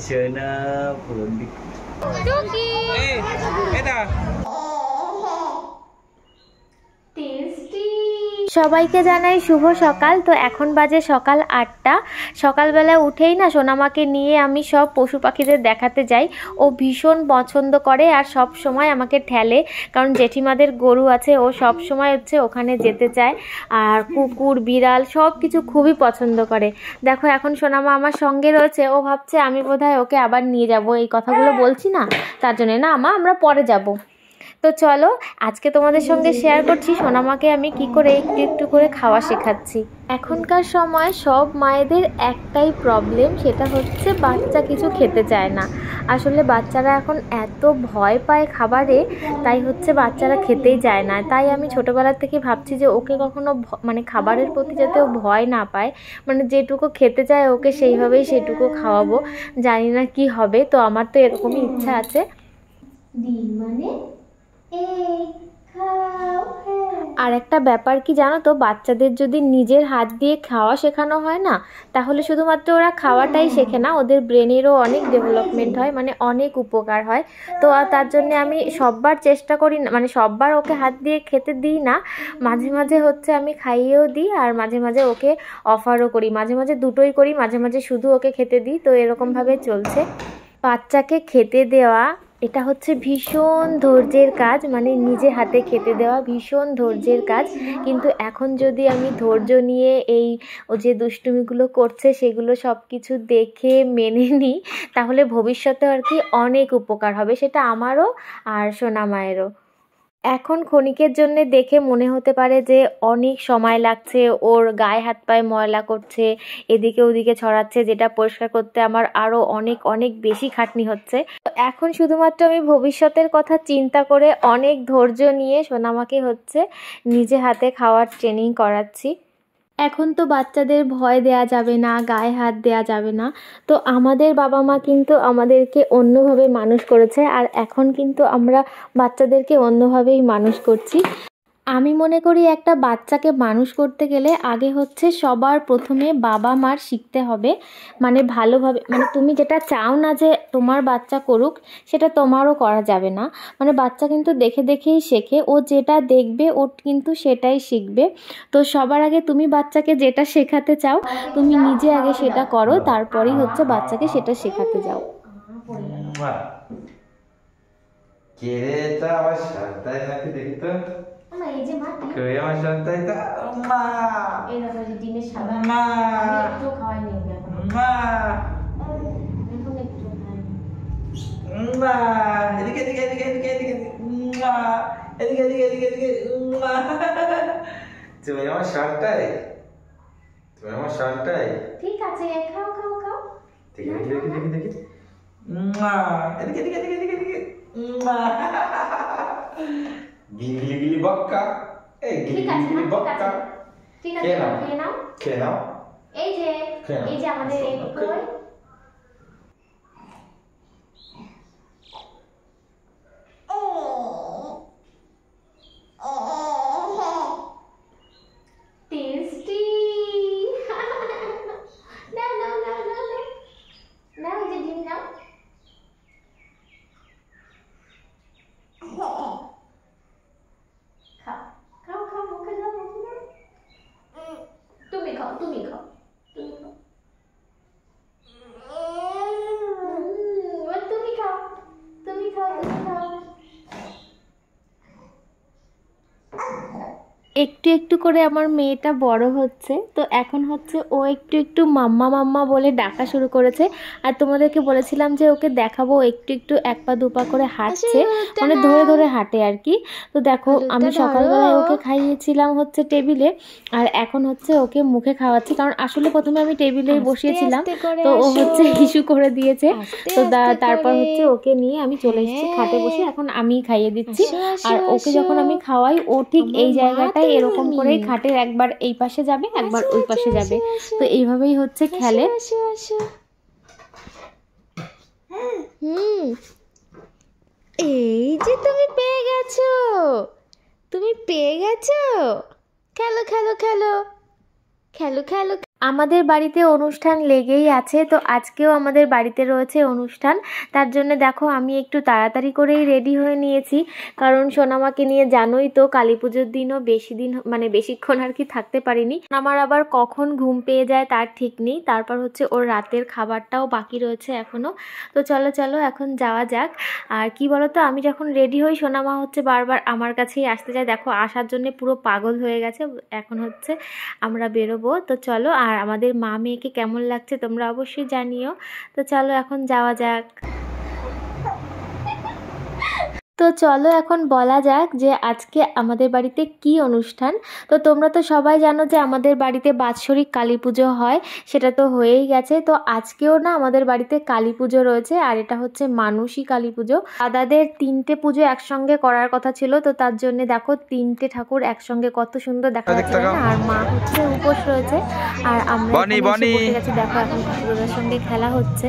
সোনা টুকি এটা সবাইকে জানাই শুভ সকাল। তো এখন বাজে সকাল 8টা। সকালবেলা উঠেই না সোনামাকে নিয়ে আমি সব পশু পাখিদের দেখাতে যাই। ও ভীষণ পছন্দ করে আর সব সময় আমাকে ঠেলে, কারণ জেঠিমাদের গরু আছে, ও সব সময় হচ্ছে ওখানে যেতে চায়। আর কুকুর বিড়াল সব কিছু খুবই পছন্দ করে। দেখো এখন সোনামা আমার সঙ্গে রয়েছে, ও ভাবছে আমি বোধহয় ওকে আবার নিয়ে যাব, এই কথাগুলো বলছি না তার জন্য। না মা, আমরা পরে যাব। তো চলো আজকে তোমাদের সঙ্গে শেয়ার করছি সোনামাকে আমি কি করে একটু একটু করে খাওয়া শেখাচ্ছি। এখনকার সময় সব মায়েদের একটাই প্রবলেম, সেটা হচ্ছে বাচ্চা কিছু খেতে চায় না। আসলে বাচ্চারা এখন এত ভয় পায় খাবারে, তাই হচ্ছে বাচ্চারা খেতেই চায় না। তাই আমি ছোটোবেলা থেকে ভাবছি যে ওকে কখনো মানে খাবারের প্রতি যাতে ও ভয় না পায়, মানে যেটুকু খেতে চায় ওকে সেইভাবেই সেটুকু খাওয়াবো। জানি না কি হবে, তো আমার তো এরকমই ইচ্ছা আছে। মানে আর একটা ব্যাপার কি জানো তো, বাচ্চাদের যদি নিজের হাত দিয়ে খাওয়া শেখানো হয় না, তাহলে শুধুমাত্র ওরা খাওয়াটাই শেখে না, ওদের ব্রেনেরও অনেক ডেভেলপমেন্ট হয়, মানে অনেক উপকার হয়। তো তার জন্য আমি সববার চেষ্টা করি না, মানে সববার ওকে হাত দিয়ে খেতে দিই না। মাঝে মাঝে হচ্ছে আমি খাইয়েও দিই, আর মাঝে মাঝে ওকে অফারও করি, মাঝে মাঝে দুটোই করি, মাঝে মাঝে শুধু ওকে খেতে দিই। তো এরকমভাবে চলছে। বাচ্চাকে খেতে দেওয়া এটা হচ্ছে ভীষণ ধৈর্যের কাজ, মানে নিজে হাতে খেতে দেওয়া ভীষণ ধৈর্যের কাজ। কিন্তু এখন যদি আমি ধৈর্য নিয়ে এই ও যে দুষ্টুমিগুলো করছে সেগুলো সব কিছু দেখে মেনে নিই, তাহলে ভবিষ্যতে আর কি অনেক উপকার হবে, সেটা আমারও আর সোনামায়েরও। এখন ক্ষণিকের জন্য দেখে মনে হতে পারে যে অনেক সময় লাগছে, ওর গায়ে হাত পায়ে ময়লা করছে, এদিকে ওদিকে ছড়াচ্ছে, যেটা পরিষ্কার করতে আমার আরও অনেক অনেক বেশি খাটনি হচ্ছে। এখন শুধুমাত্র আমি ভবিষ্যতের কথা চিন্তা করে অনেক ধৈর্য নিয়ে সোনামাকে হচ্ছে নিজে হাতে খাওয়ার ট্রেনিং করাচ্ছি। এখন তো বাচ্চাদের ভয় দেয়া যাবে না, গায়ে হাত দেয়া যাবে না। তো আমাদের বাবা মা কিন্তু আমাদেরকে অন্যভাবে মানুষ করেছে, আর এখন কিন্তু আমরা বাচ্চাদেরকে অন্যভাবেই মানুষ করছি। আমি মনে করি একটা বাচ্চাকে মানুষ করতে গেলে আগে হচ্ছে সবার প্রথমে বাবা মার শিখতে হবে, মানে ভালোভাবে, মানে তুমি যেটা চাও না যে তোমার বাচ্চা করুক, সেটা তোমারও করা যাবে না। মানে বাচ্চা কিন্তু দেখে দেখেই শেখে, ও যেটা দেখবে ও কিন্তু সেটাই শিখবে। তো সবার আগে তুমি বাচ্চাকে যেটা শেখাতে চাও তুমি নিজে আগে সেটা করো, তারপরেই হচ্ছে বাচ্চাকে সেটা শেখাতে যাও। কে রে এটা আমার শান্তাই নাকি, দেখি তো। এই যে মা কই আমার শান্তাইটা? মা এই দেখো যে ডিমের সাদা মা আমি একটু খাওয়াই নি এখন। মা এখন একটু খাই। মা এদিকে এদিকে এদিকে এদিকে এদিকে মা এদিকে এদিকে এদিকে এদিকে মা তুমি আমার শান্তাই, তুমি আমার শান্তাই। ঠিক আছে খাও খাও খাও। দেখি দেখি দেখি দেখি দেখি মা এদিকে এদিকে এদিকে এদিকে এদিকে মা গিলি গিলি গিলি বক্কা, এই গিলি ঠিক গিলি আছে গিলি বক্কা। ঠিক আছে খেয়ে নাও। খেয়ে নাও। এই যে আমাদের এই কই টেস্টি। নাও নাও নাও নাও নাও, এই যে ডিম নাও। খাও খাও খাও, মুখে দাও মুখে দাও। তুমি খাও তুমি খাও তুমি খাও। তুমি খাও তুমি খাও তুমি খাও। একটু একটু করে আমার মেয়েটা বড় হচ্ছে, তো এখন হচ্ছে ও একটু একটু মাম্মা মাম্মা বলে ডাকা শুরু করেছে। আর তোমাদেরকে বলেছিলাম যে ওকে দেখাবো একটু একটু এক পা দুপা করে হাঁটছে, মানে ধরে ধরে হাঁটে আর কি। তো দেখো আমি সকালবেলায় ওকে খাইয়েছিলাম হচ্ছে টেবিলে, আর এখন হচ্ছে ওকে মুখে খাওয়াচ্ছি, কারণ আসলে প্রথমে আমি টেবিলেই বসিয়েছিলাম, তো ও হচ্ছে ইস্যু করে দিয়েছে। তো তারপর হচ্ছে ওকে নিয়ে আমি চলে এসেছি খাটে বসে, এখন আমি খাইয়ে দিচ্ছি। আর ওকে যখন আমি খাওয়াই ও ঠিক এই জায়গাটায় এরকম করেই খাটের একবার এই পাশে যাবে একবার ওই পাশে যাবে, তো এইভাবেই হচ্ছে খেলে। এই যে তুমি পেয়ে গেছো, তুমি পেয়ে গেছো। খেলো খেলো খেলো খেলো খেলো। আমাদের বাড়িতে অনুষ্ঠান লেগেই আছে, তো আজকেও আমাদের বাড়িতে রয়েছে অনুষ্ঠান। তার জন্য দেখো আমি একটু তাড়াতাড়ি করেই রেডি হয়ে নিয়েছি, কারণ সোনামাকে নিয়ে জানোই তো কালী পুজোর দিনও বেশিক্ষণ আর কি থাকতে পারিনি। আমার আবার কখন ঘুম পেয়ে যায় তার ঠিক নেই, তারপর হচ্ছে ওর রাতের খাবারটাও বাকি রয়েছে এখনও। তো চলো এখন যাওয়া যাক। আর কি বলো তো, আমি যখন রেডি হই সোনামা হচ্ছে বারবার আমার কাছেই আসতে যায়, দেখো আসার জন্য পুরো পাগল হয়ে গেছে। এখন হচ্ছে আমরা বেরোবো, তো চলো। আর আমাদের মা মেয়েকে কেমন লাগছে তোমরা অবশ্যই জানিও। তো চলো এখন যাওয়া যাক। তো চলো এখন বলা যাক যে আজকে আমাদের বাড়িতে কি অনুষ্ঠান। তো তোমরা তো সবাই জানো যে আমাদের বাড়িতে বাৎসরিক কালী পুজো হয়, সেটা তো হয়েই গেছে। তো আজকেও না আমাদের বাড়িতে কালী পুজো রয়েছে, আর এটা হচ্ছে মানসী কালী পুজো। দাদাদের 3টে পুজো একসঙ্গে করার কথা ছিল, তো তার জন্য দেখো 3টে ঠাকুর একসঙ্গে কত সুন্দর দেখা যাচ্ছে না। আর মা হচ্ছে উপোস রয়েছে, আর আমরা বসে গেছি। দেখো এখন ঠাকুরের সঙ্গে খেলা হচ্ছে।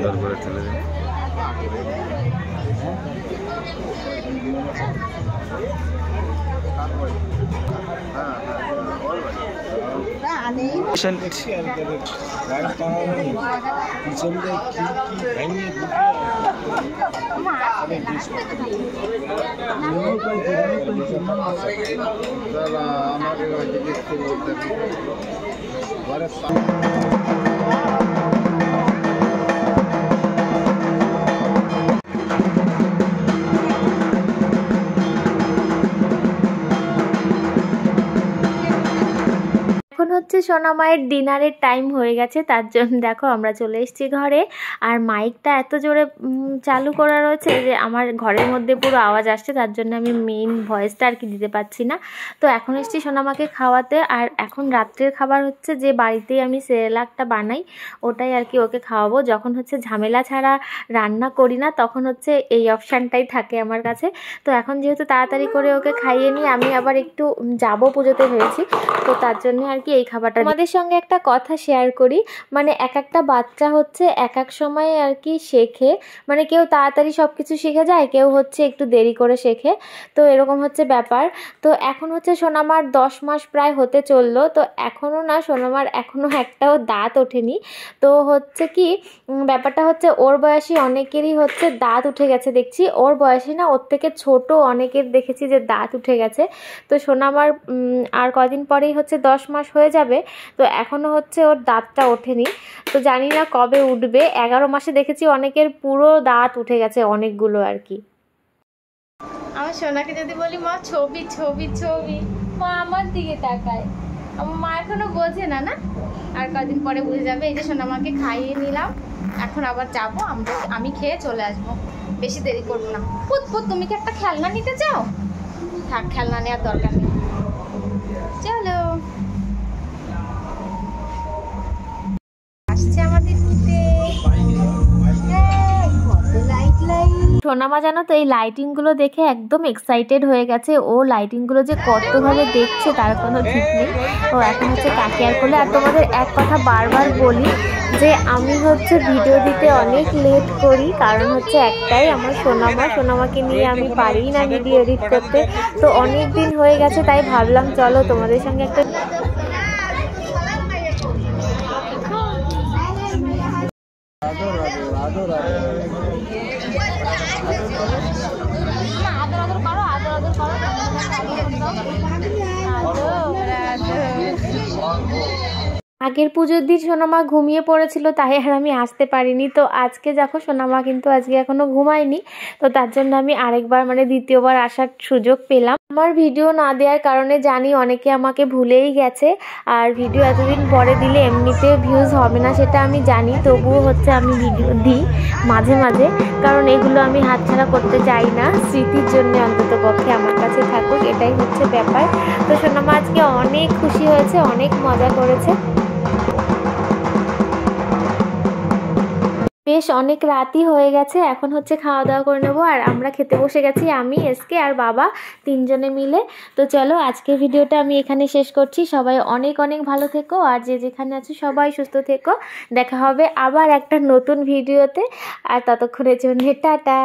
তারপরে চলে যাই। এখন হচ্ছে সোনামায়ের ডিনারের টাইম হয়ে গেছে, তার জন্য দেখো আমরা চলে এসেছি ঘরে। আর মাইকটা এত জোরে চালু করা রয়েছে যে আমার ঘরের মধ্যে পুরো আওয়াজ আসছে, তার জন্য আমি মেইন ভয়েসটা আর কি দিতে পারছি না। তো এখন এসেছি সোনামাকে খাওয়াতে। আর এখন রাত্রের খাবার হচ্ছে যে বাড়িতেই আমি সেরেলাকটা বানাই, ওটাই আর কি ওকে খাওয়াবো। যখন হচ্ছে ঝামেলা ছাড়া রান্না করি না তখন হচ্ছে এই অপশানটাই থাকে আমার কাছে। তো এখন যেহেতু তাড়াতাড়ি করে ওকে খাইয়ে নিয়ে আমি আবার একটু যাবো পুজোতে হয়েছি, তো তার জন্য আর কি এই খাবারটা। আমাদের সঙ্গে একটা কথা শেয়ার করি, মানে এক একটা বাচ্চা হচ্ছে এক এক সময় আর কি শেখে, মানে কেউ তাড়াতাড়ি সব কিছু শিখে যায়, কেউ হচ্ছে একটু দেরি করে শেখে। তো এরকম হচ্ছে ব্যাপার। তো এখন হচ্ছে সোনামার 10 মাস প্রায় হতে চললো, তো এখনও না সোনামার এখনও একটাও দাঁত ওঠেনি। তো হচ্ছে কি ব্যাপারটা হচ্ছে ওর বয়সী অনেকেরই হচ্ছে দাঁত উঠে গেছে দেখছি, ওর বয়সী না ওর থেকে ছোট অনেকের দেখেছি যে দাঁত উঠে গেছে। তো সোনামার আর কদিন পরেই হচ্ছে 10 মাস হয়ে যাবে, তো এখনও হচ্ছে ওর দাঁতটা ওঠেনি। তো জানি না কবে উঠবে। 11 মাসে দেখেছি অনেকের পুরো দাঁত উঠে গেছে, অনেকগুলো আর কি। আমার সোনাকে যদি বলি মা ছবি ছবি ছবি, মা আমার দিকে তাকায়। আমার মা এখনো বোঝে না, না আর কদিন পরে বুঝে যাবে। এই যে সোনামাকে খাইয়ে নিলাম, এখন আবার যাবো আমি খেয়ে চলে আসবো, বেশি দেরি করবো না। পুত তুমি কি একটা খেলনা নিতে চাও? থাক, খেলনা নেওয়ার দরকার নেই, চলো। আসছে আমাদের সোনামা জানো তো এই লাইটিংগুলো দেখে একদম এক্সাইটেড হয়ে গেছে। ও লাইটিংগুলো যে কতভাবে দেখছে তার কোনো ঠিক নেই। ও এখন হচ্ছে কাকেয়ার করলে। আর তোমাদের এক কথা বারবার বলি যে আমি হচ্ছে ভিডিও দিতে অনেক লেট করি, কারণ হচ্ছে একটাই, আমার সোনামাকে নিয়ে আমি পারি না ভিডিও এডিট করতে। তো অনেক দিন হয়ে গেছে, তাই ভাবলাম চলো তোমাদের সঙ্গে একটা আগের পুজোর দিন সোনামা ঘুমিয়ে পড়েছিল, তাই আর আমি আসতে পারিনি। তো আজকে দেখো সোনামা কিন্তু আজকে এখনো ঘুমায়নি, তো তার জন্য আমি আরেকবার দ্বিতীয়বার আসার সুযোগ পেলাম। আমার ভিডিও না দেওয়ার কারণে জানি অনেকে আমাকে ভুলেই গেছে, আর ভিডিও এতদিন পরে দিলে এমনিতে ভিউজ হবে না সেটা আমি জানি, তবুও হচ্ছে আমি ভিডিও দিই মাঝে মাঝে, কারণ এগুলো আমি হাতছাড়া করতে চাই না। স্মৃতির জন্য অন্তত পক্ষে আমার কাছে থাকুক, এটাই হচ্ছে ব্যাপার। তো সোনামা আজকে অনেক খুশি হয়েছে, অনেক মজা করেছে। বেশ অনেক রাতই হয়ে গেছে, এখন হচ্ছে খাওয়া দাওয়া করে নেবো। আর আমরা খেতে বসে গেছি, আমি, এসকে আর বাবা, 3 জনে মিলে। তো চলো আজকের ভিডিওটা আমি এখানে শেষ করছি। সবাই অনেক অনেক ভালো থেকো, আর যে যেখানে আছো সবাই সুস্থ থেকো। দেখা হবে আবার একটা নতুন ভিডিওতে, আর ততক্ষণের জন্য টাটা।